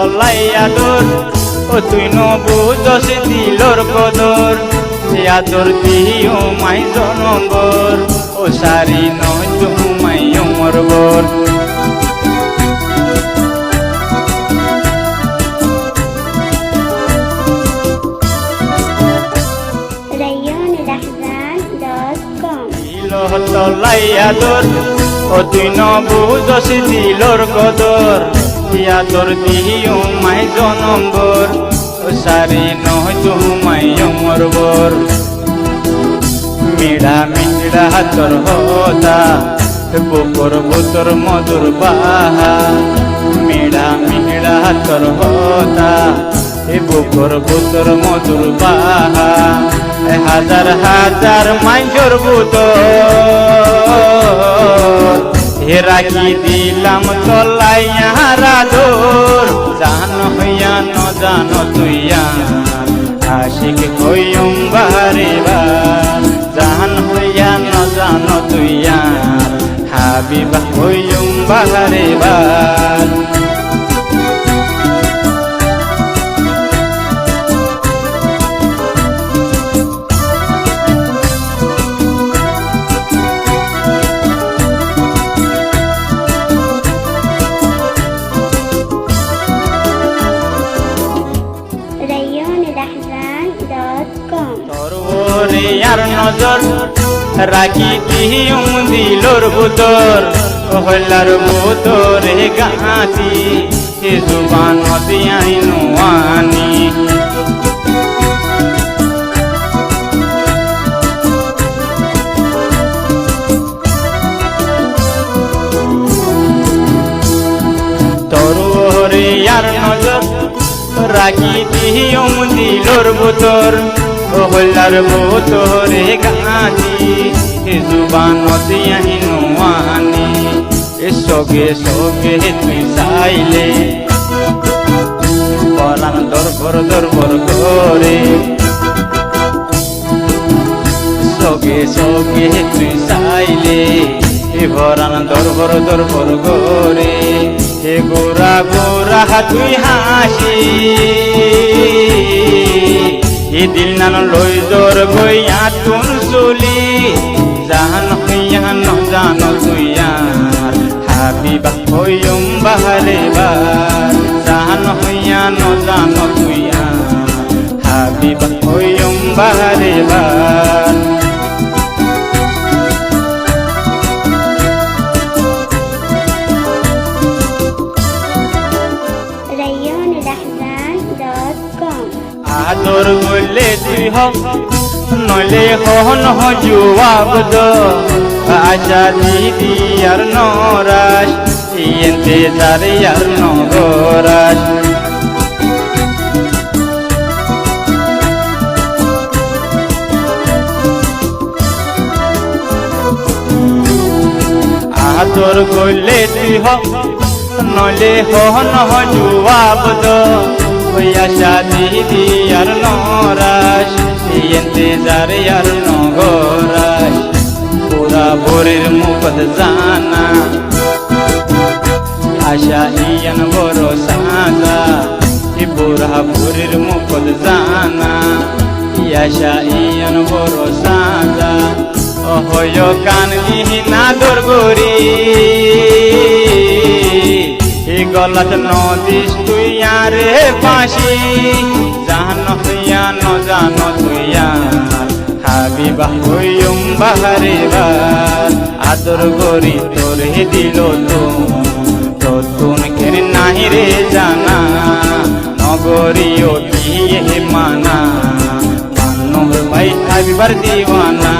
তলাই আদর ও তুই নবুঝস দিলর কদর আদর দিও মাই জনম্বর ও সারি নয় তুমাই অমরবর তলাই আদর ও তুই নবুঝস দিলর কদর আদর দিও মাই জনম্বর ও সারি নয় তুমাই অমরবর মিড়া মিড়া তোর হতা বুকর বুতর মধুর বাহা মিড়া মিড়া তোর হতা বুকর বুতর মধুর বাহা হাজার হাজার মাইজর বুতর হে রাখি দিলাম তলাই আদর জান হইয়া ন জান তুইয়া আশিক হইম বারে বার জান হইয়া ন জান তুইয়া হাবিবা হইম বারে বার আর নজর রাখি দিম দিলর বুতর হইলার বুতরে গাছি জুবান দিয়াই নুয়ানি তরুরে আর নজর রাখি দিম দিলর বুতর হইলার বুতরে গাছি জুবান দিয়াই নুয়ানি সগে সগে তুই চাইলে পরাণ দরবর দরবর করে সগে সগে তুই চাইলে পরাণ দরবর দরবর করে হে গোরা গোরা তুই হাসি এ দিল নান লই জোর গইয়া তুন চলি জান হইয়া ন জান তুইয়া হাবিবা হইম বাহারে বার জান হইয়া ন জান তুইয়া হাবিবা হইম বাহারে বার আদর বললে তুই নইলে হন জুয়াবদ আশা দিদি আর নরাস ইয়েন্তে যারে আর নগরাস আদর বললে তুই নইলে হন জুয়াবদ আশা দিদি আর নরাস ইন্তেজার আর নগরাস পুরা ভোরের মুখত জানা আশা ইয়ান বড় সাজা পুরা ভোরের মুখত জানা আশা ইয়ান বড় সাজা অহয় কান দিহিনা দরগরি গলত নদিস তুই আরে পাশি জান হইয়া ন জান তুইয়া হাবিবা হইম বাহারে বার আদর গরি তোর হে দিল তো তুন কের নাহি রে জানা নগরিও দিয়ে মানা মান্নর ভাই হাবিবার দিওয়ানা